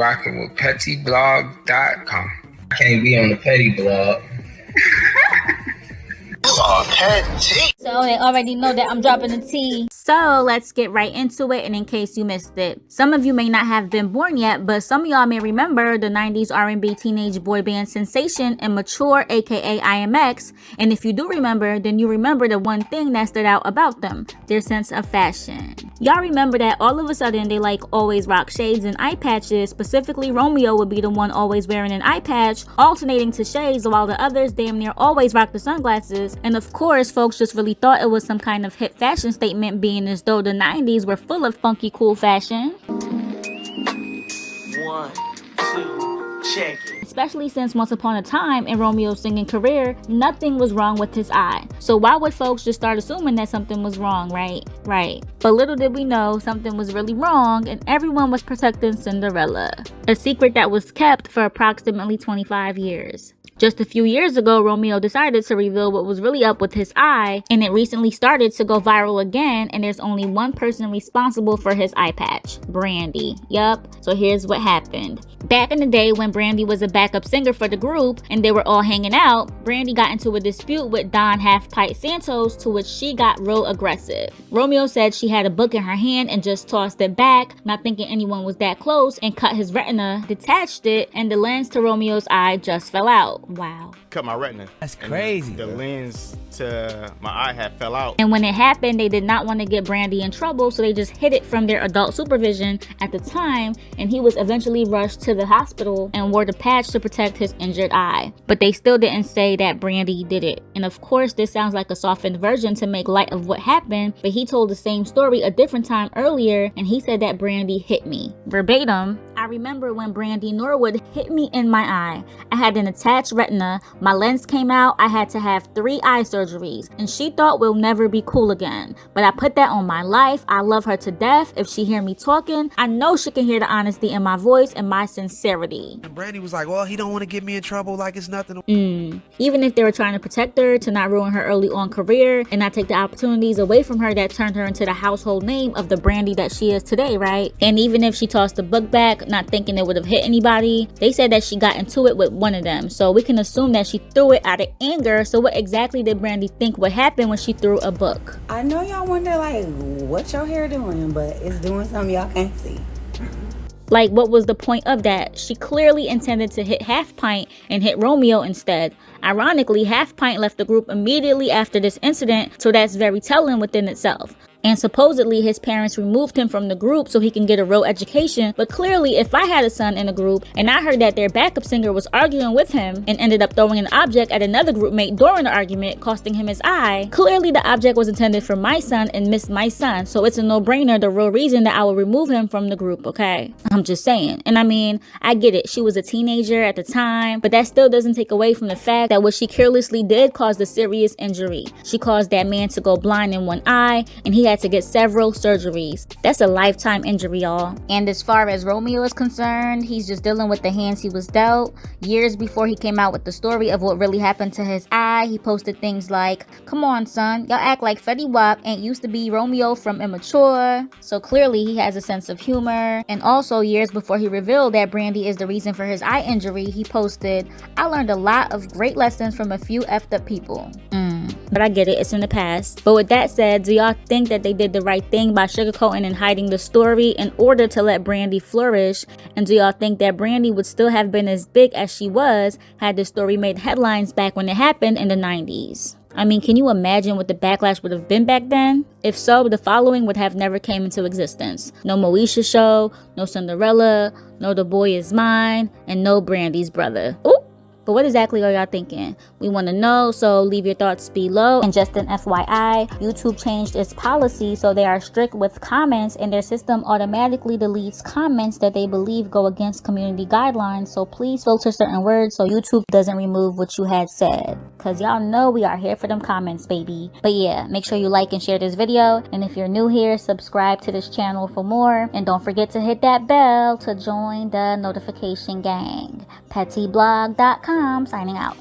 rocking with pettyblog.com. I can't be on the petty blog. So they already know that I'm dropping the tea. So let's get right into it, and in case you missed it, some of you may not have been born yet, but some of y'all may remember the 90s R&B teenage boy band sensation Immature, aka IMX, and if you do remember, then you remember the one thing that stood out about them, their sense of fashion. Y'all remember that all of a sudden they like always rock shades and eye patches. Specifically, Romeo would be the one always wearing an eye patch, alternating to shades, while the others damn near always rock the sunglasses. And of course, folks just really thought it was some kind of hip fashion statement, being as though the 90s were full of funky cool fashion. 1, 2, check it. Especially since once upon a time in Romeo's singing career, nothing was wrong with his eye. So why would folks just start assuming that something was wrong, right? Right. But little did we know something was really wrong, and everyone was protecting Cinderella, a secret that was kept for approximately 25 years. Just a few years ago, Romeo decided to reveal what was really up with his eye, and it recently started to go viral again, and there's only one person responsible for his eye patch, Brandy. Yup, so here's what happened. Back in the day when Brandy was a backup singer for the group and they were all hanging out, Brandy got into a dispute with Don Half Pint Santos, to which she got real aggressive. Romeo said she had a book in her hand and just tossed it back, not thinking anyone was that close, and cut his retina, detached it, and the lens to Romeo's eye just fell out. Wow. Cut my retina. That's crazy. The lens to my eye had fell out. And when it happened, they did not want to get Brandy in trouble, so they just hid it from their adult supervision at the time, and he was eventually rushed to the hospital and wore the patch to protect his injured eye. But they still didn't say that Brandy did it. And of course, this sounds like a softened version to make light of what happened, but he told the same story a different time earlier, and he said that Brandy hit me. Verbatim, "I remember when Brandy Norwood hit me in my eye. I had an attached retina, my lens came out, I had to have 3 eye surgeries, and she thought we'll never be cool again. But I put that on my life. I love her to death. If she hear me talking, I know she can hear the honesty in my voice and my sincerity." And Brandy was like, well, he don't want to get me in trouble like it's nothing. Even if they were trying to protect her, to not ruin her early on career, and not take the opportunities away from her that turned her into the household name of the Brandy that she is today, right? And even if she tossed the book back, not thinking it would have hit anybody, they said that she got into it with one of them, so we can assume that she threw it out of anger. So what exactly did Brandy think would happen when she threw a book? I know y'all wonder like what your hair doing, but it's doing something y'all can't see. Like, what was the point of that? She clearly intended to hit Half Pint and hit Romeo instead. Ironically, Half Pint left the group immediately after this incident, so that's very telling within itself. And supposedly his parents removed him from the group so he can get a real education, but clearly if I had a son in a group and I heard that their backup singer was arguing with him and ended up throwing an object at another group mate during the argument, costing him his eye, clearly the object was intended for my son and missed my son, so it's a no-brainer, the real reason that I would remove him from the group, okay? I'm just saying. And I mean, I get it, she was a teenager at the time, but that still doesn't take away from the fact that what she carelessly did caused a serious injury. She caused that man to go blind in one eye, and he had to get several surgeries. That's a lifetime injury, y'all. And as far as Romeo is concerned, he's just dealing with the hands he was dealt. Years before he came out with the story of what really happened to his eye, he posted things like, "Come on, son, y'all act like Fetty Wap ain't used to be Romeo from Immature." So clearly he has a sense of humor. And also, years before he revealed that Brandy is the reason for his eye injury, he posted, "I learned a lot of great lessons from a few effed up people." But I get it, it's in the past. But with that said, do y'all think that they did the right thing by sugarcoating and hiding the story in order to let Brandy flourish? And do y'all think that Brandy would still have been as big as she was had the story made headlines back when it happened in the 90s? I mean, can you imagine what the backlash would have been back then? If so, the following would have never came into existence. No Moesha show, no Cinderella, no The Boy Is Mine, and no Brandy's brother. Ooh! But what exactly are y'all thinking? We want to know, so leave your thoughts below. And just an FYI, YouTube changed its policy, so they are strict with comments, and their system automatically deletes comments that they believe go against community guidelines. So please filter certain words so YouTube doesn't remove what you had said. Cause y'all know we are here for them comments, baby. But yeah, make sure you like and share this video. And if you're new here, subscribe to this channel for more. And don't forget to hit that bell to join the notification gang. pettyblog.com signing out.